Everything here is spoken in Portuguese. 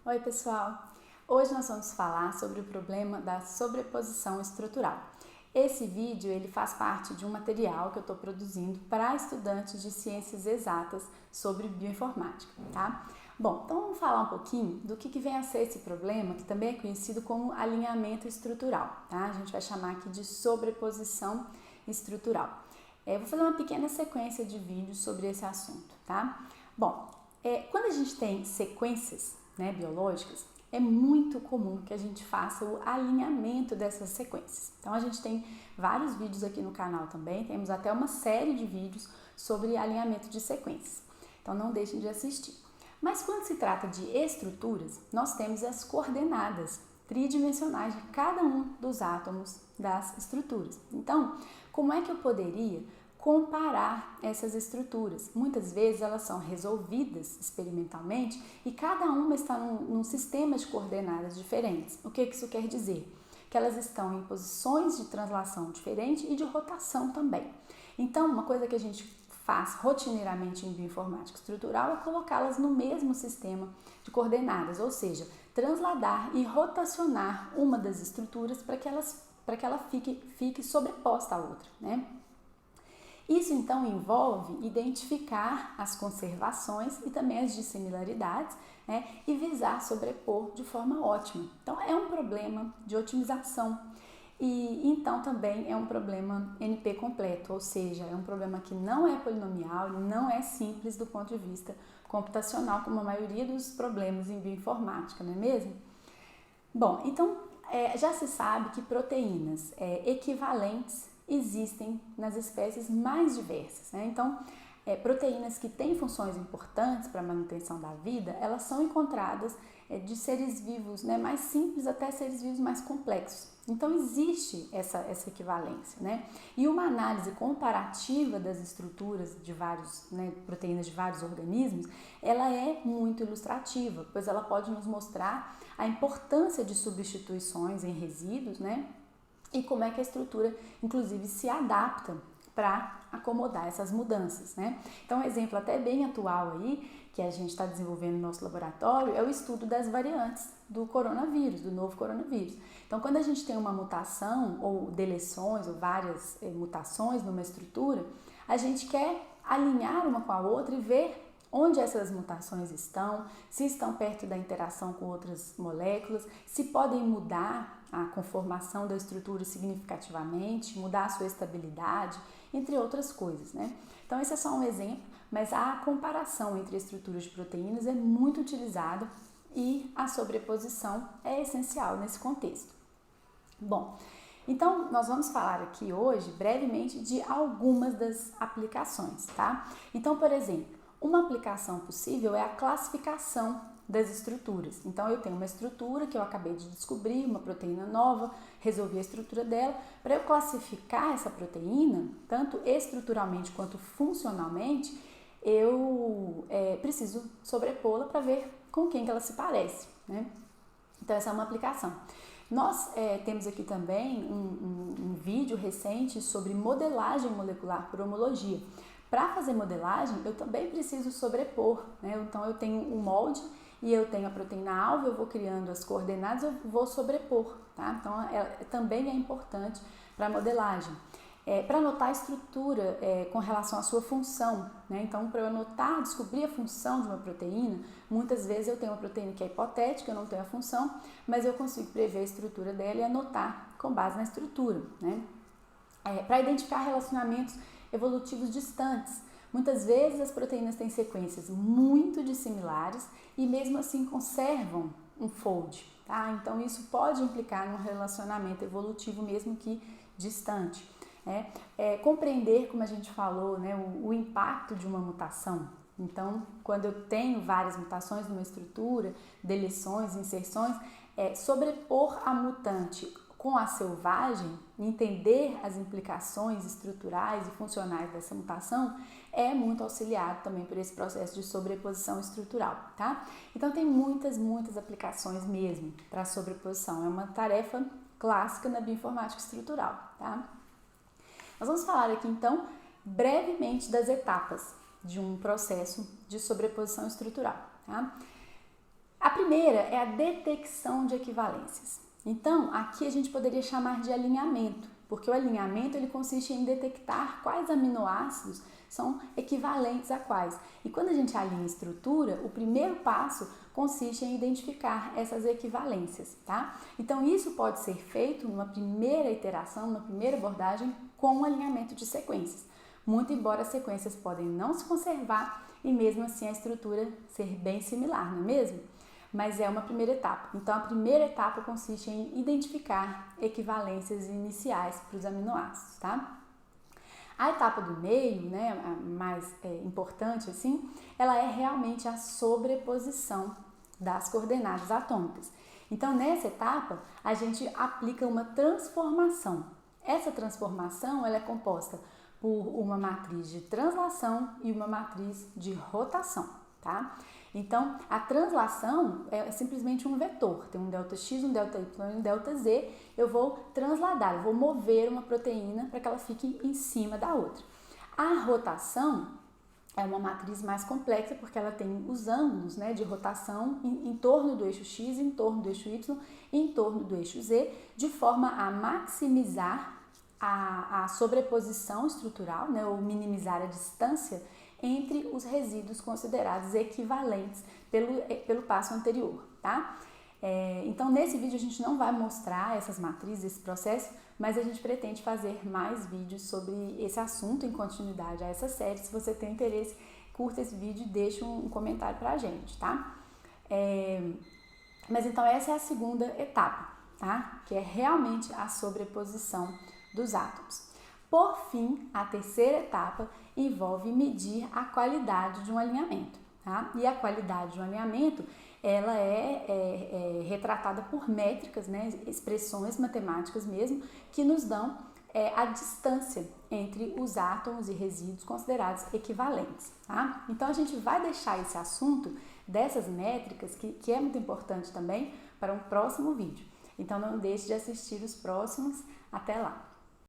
Oi pessoal, hoje nós vamos falar sobre o problema da sobreposição estrutural. Esse vídeo ele faz parte de um material que eu estou produzindo para estudantes de ciências exatas sobre bioinformática, tá? Bom, então vamos falar um pouquinho do que vem a ser esse problema, que também é conhecido como alinhamento estrutural, tá? A gente vai chamar aqui de sobreposição estrutural. Vou fazer uma pequena sequência de vídeos sobre esse assunto, tá? Bom, quando a gente tem sequências biológicas, é muito comum que a gente faça o alinhamento dessas sequências. Então a gente tem vários vídeos aqui no canal também, temos até uma série de vídeos sobre alinhamento de sequências. Então não deixem de assistir. Mas quando se trata de estruturas, nós temos as coordenadas tridimensionais de cada um dos átomos das estruturas. Então, como é que eu poderia comparar essas estruturas? Muitas vezes elas são resolvidas experimentalmente e cada uma está num sistema de coordenadas diferentes. O que isso quer dizer? Que elas estão em posições de translação diferentes e de rotação também. Então, uma coisa que a gente faz rotineiramente em bioinformática estrutural é colocá-las no mesmo sistema de coordenadas, ou seja, transladar e rotacionar uma das estruturas para que ela fique sobreposta à outra, né? Isso então envolve identificar as conservações e também as dissimilaridades, né, e visar sobrepor de forma ótima. Então é um problema de otimização e então também é um problema NP completo, ou seja, é um problema que não é polinomial, não é simples do ponto de vista computacional, como a maioria dos problemas em bioinformática, não é mesmo? Bom, então já se sabe que proteínas equivalentes existem nas espécies mais diversas, né? Então, proteínas que têm funções importantes para a manutenção da vida, elas são encontradas de seres vivos, né, mais simples até seres vivos mais complexos. Então, existe essa equivalência, né? E uma análise comparativa das estruturas de proteínas de vários organismos, ela é muito ilustrativa, pois ela pode nos mostrar a importância de substituições em resíduos, né? E como é que a estrutura, inclusive, se adapta para acomodar essas mudanças, né? Então, um exemplo até bem atual aí, que a gente está desenvolvendo no nosso laboratório, é o estudo das variantes do coronavírus, do novo coronavírus. Então, quando a gente tem uma mutação, ou deleções, ou várias mutações numa estrutura, a gente quer alinhar uma com a outra e ver onde essas mutações estão, se estão perto da interação com outras moléculas, se podem mudar a conformação da estrutura significativamente, mudar a sua estabilidade, entre outras coisas, né? Então esse é só um exemplo, mas a comparação entre estruturas de proteínas é muito utilizada e a sobreposição é essencial nesse contexto. Bom, então nós vamos falar aqui hoje brevemente de algumas das aplicações, tá? Então, por exemplo, uma aplicação possível é a classificação das estruturas. Então, eu tenho uma estrutura que eu acabei de descobrir, uma proteína nova, resolvi a estrutura dela. Para eu classificar essa proteína, tanto estruturalmente quanto funcionalmente, eu preciso sobrepô-la para ver com quem que ela se parece, né? Então, essa é uma aplicação. Nós temos aqui também um vídeo recente sobre modelagem molecular por homologia. Para fazer modelagem, eu também preciso sobrepor, né? Então, eu tenho um molde e eu tenho a proteína-alvo, eu vou criando as coordenadas, eu vou sobrepor, tá? Então, também é importante para a modelagem. Para anotar a estrutura com relação à sua função, né? Então, para eu anotar, descobrir a função de uma proteína, muitas vezes eu tenho uma proteína que é hipotética, eu não tenho a função, mas eu consigo prever a estrutura dela e anotar com base na estrutura, né? Para identificar relacionamentos evolutivos distantes. Muitas vezes as proteínas têm sequências muito dissimilares e mesmo assim conservam um fold, tá? Então isso pode implicar num relacionamento evolutivo mesmo que distante. Compreender, como a gente falou, né, o impacto de uma mutação. Então, quando eu tenho várias mutações numa estrutura, deleções, inserções, sobrepor a mutante com a selvagem, entender as implicações estruturais e funcionais dessa mutação, é muito auxiliado também por esse processo de sobreposição estrutural, tá? Então tem muitas aplicações mesmo para sobreposição, é uma tarefa clássica na bioinformática estrutural, tá? Nós vamos falar aqui então brevemente das etapas de um processo de sobreposição estrutural, tá? primeira é a detecção de equivalências. Então, aqui a gente poderia chamar de alinhamento, porque o alinhamento ele consiste em detectar quais aminoácidos são equivalentes a quais. E quando a gente alinha a estrutura, o primeiro passo consiste em identificar essas equivalências, tá? Então, isso pode ser feito numa primeira iteração, numa primeira abordagem, com o alinhamento de sequências. Muito embora as sequências podem não se conservar e mesmo assim a estrutura ser bem similar, não é mesmo? Mas é uma primeira etapa. Então, a primeira etapa consiste em identificar equivalências iniciais para os aminoácidos, tá? A etapa do meio, né, a mais importante assim, ela é realmente a sobreposição das coordenadas atômicas. Então, nessa etapa, a gente aplica uma transformação. Essa transformação ela é composta por uma matriz de translação e uma matriz de rotação, tá? Então, a translação é simplesmente um vetor, tem um ΔX, um ΔY e um ΔZ, eu vou transladar, eu vou mover uma proteína para que ela fique em cima da outra. A rotação é uma matriz mais complexa porque ela tem os ângulos, né, de rotação em torno do eixo X, em torno do eixo Y e em torno do eixo Z, de forma a maximizar a sobreposição estrutural, né, ou minimizar a distância entre os resíduos considerados equivalentes pelo passo anterior, tá? Então, nesse vídeo a gente não vai mostrar essas matrizes, esse processo, mas a gente pretende fazer mais vídeos sobre esse assunto em continuidade a essa série. Se você tem interesse, curta esse vídeo e deixa um comentário pra gente, tá? Mas então essa é a segunda etapa, tá? Que é realmente a sobreposição dos átomos. Por fim, a terceira etapa envolve medir a qualidade de um alinhamento, tá? E a qualidade de um alinhamento, ela é retratada por métricas, né? Expressões matemáticas mesmo, que nos dão a distância entre os átomos e resíduos considerados equivalentes, tá? Então, a gente vai deixar esse assunto dessas métricas, que é muito importante também, para um próximo vídeo. Então, não deixe de assistir os próximos. Até lá!